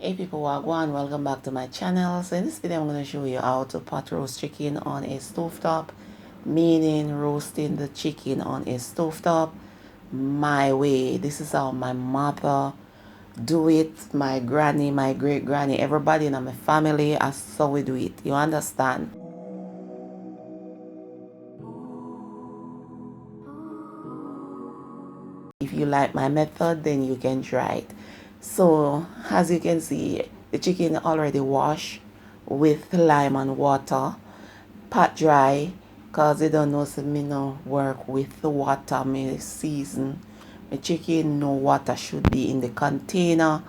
Hey people, wagwan, welcome back to my channel. So in this video I'm going to show you how to pot roast chicken on a stovetop, meaning roasting the chicken on a stovetop my way. This is how my mother do it, my granny, my great granny, everybody in my family, that's how we do it. You understand? If you like my method, then you can try it. So as you can see, the chicken already washed with lime and water, pot dry, cause they don't know, so me no work with the water, me season my chicken. No water should be in the container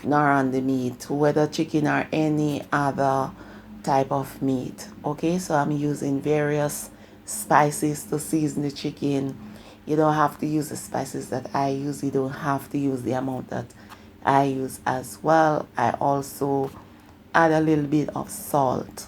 nor on the meat, whether chicken or any other type of meat. Okay, so I'm using various spices to season the chicken. You don't have to use the spices that I use. You don't have to use the amount that I use as well. I also add a little bit of salt.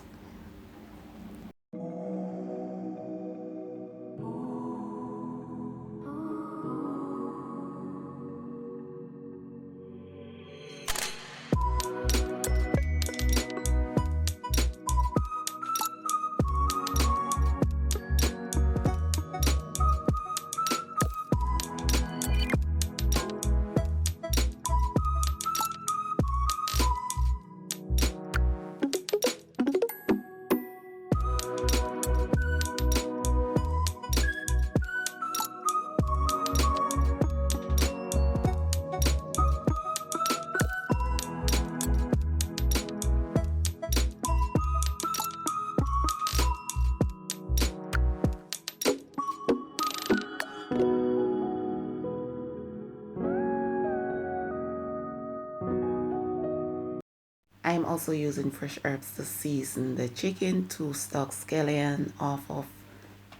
I'm also using fresh herbs to season the chicken, 2 stalk scallion off of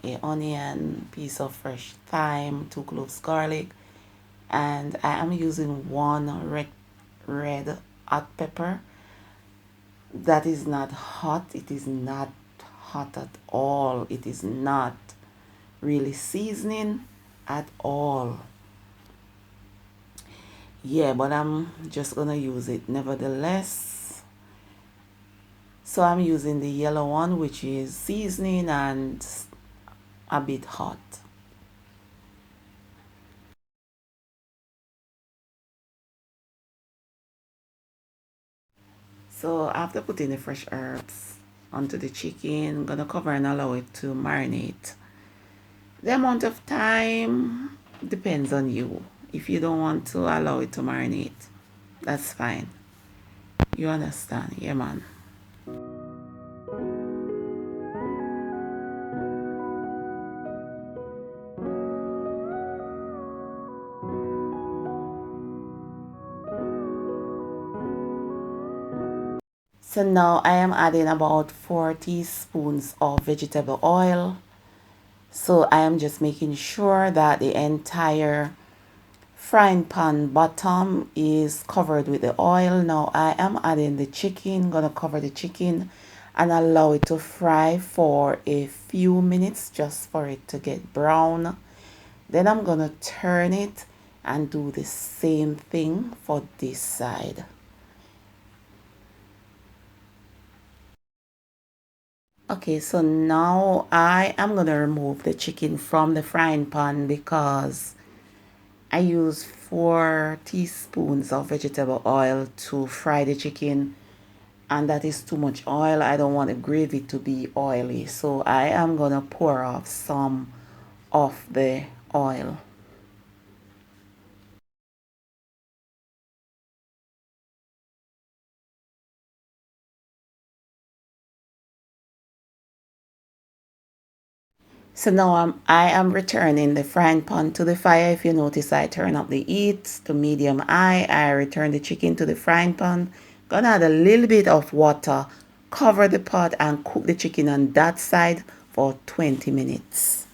a onion, piece of fresh thyme, 2 cloves garlic, and I am using one red hot pepper. That is not hot. It is not hot at all. It is not really seasoning at all. Yeah, but I'm just gonna use it nevertheless. So I'm using the yellow one, which is seasoning and a bit hot. So after putting the fresh herbs onto the chicken, I'm gonna cover and allow it to marinate. The amount of time depends on you. If you don't want to allow it to marinate, that's fine. You understand? Yeah, man. So now I am adding about 4 teaspoons of vegetable oil. So I am just making sure that the entire frying pan bottom is covered with the oil. Now I am adding the chicken, gonna cover the chicken and allow it to fry for a few minutes just for it to get brown. Then I'm gonna turn it and do the same thing for this side. Okay, so now I am gonna remove the chicken from the frying pan because I use 4 teaspoons of vegetable oil to fry the chicken, and that is too much oil. I don't want the gravy to be oily, so I am gonna pour off some of the oil. So now I am returning the frying pan to the fire. If you notice, I turn up the heat to medium high. I return the chicken to the frying pan. Gonna add a little bit of water, cover the pot and cook the chicken on that side for 20 minutes.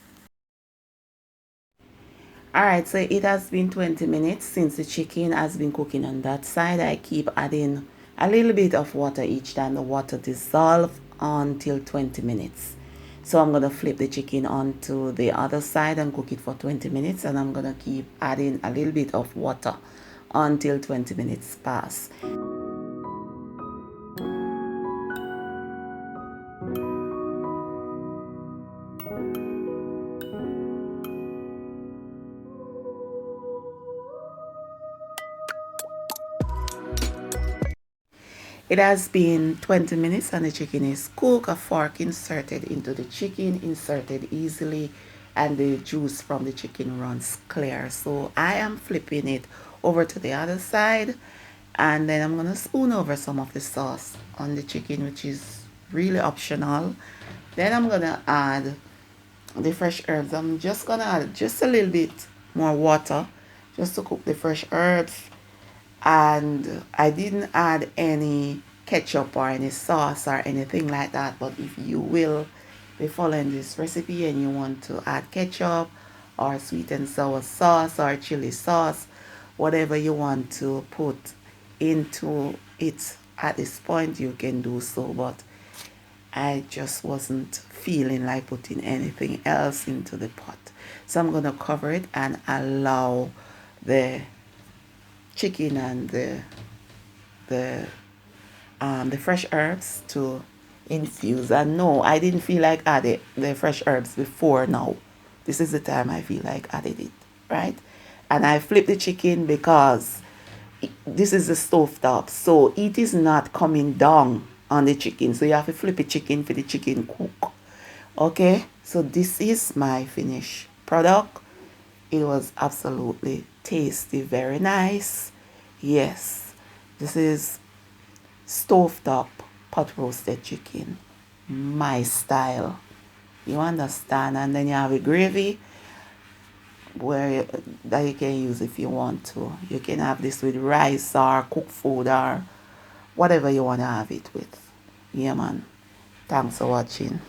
Alright, so it has been 20 minutes since the chicken has been cooking on that side. I keep adding a little bit of water each time the water dissolves until 20 minutes. So I'm going to flip the chicken onto the other side and cook it for 20 minutes, and I'm going to keep adding a little bit of water until 20 minutes pass. It has been 20 minutes and the chicken is cooked. A fork inserted into the chicken, inserted easily, and the juice from the chicken runs clear. So I am flipping it over to the other side, and then I'm gonna spoon over some of the sauce on the chicken, which is really optional. Then I'm gonna add the fresh herbs. I'm just gonna add just a little bit more water just to cook the fresh herbs. And I didn't add any ketchup or any sauce or anything like that. But if you will be following this recipe and you want to add ketchup or sweet and sour sauce or chili sauce, whatever you want to put into it at this point, you can do so. But I just wasn't feeling like putting anything else into the pot. So I'm going to cover it and allow the chicken and the the fresh herbs to infuse. And no, I didn't feel like adding the fresh herbs before now. This is the time I feel like added it, right? And I flip the chicken because this is the stove top, so it is not coming down on the chicken. So you have to flip the chicken for the chicken cook. Okay, so this is my finished product. It was absolutely tasty, very nice. Yes, this is stovetop pot roasted chicken, my style. You understand? And then you have a gravy where that you can use if you want to. You can have this with rice or cooked food or whatever you want to have it with. Yeah, man. Thanks for watching.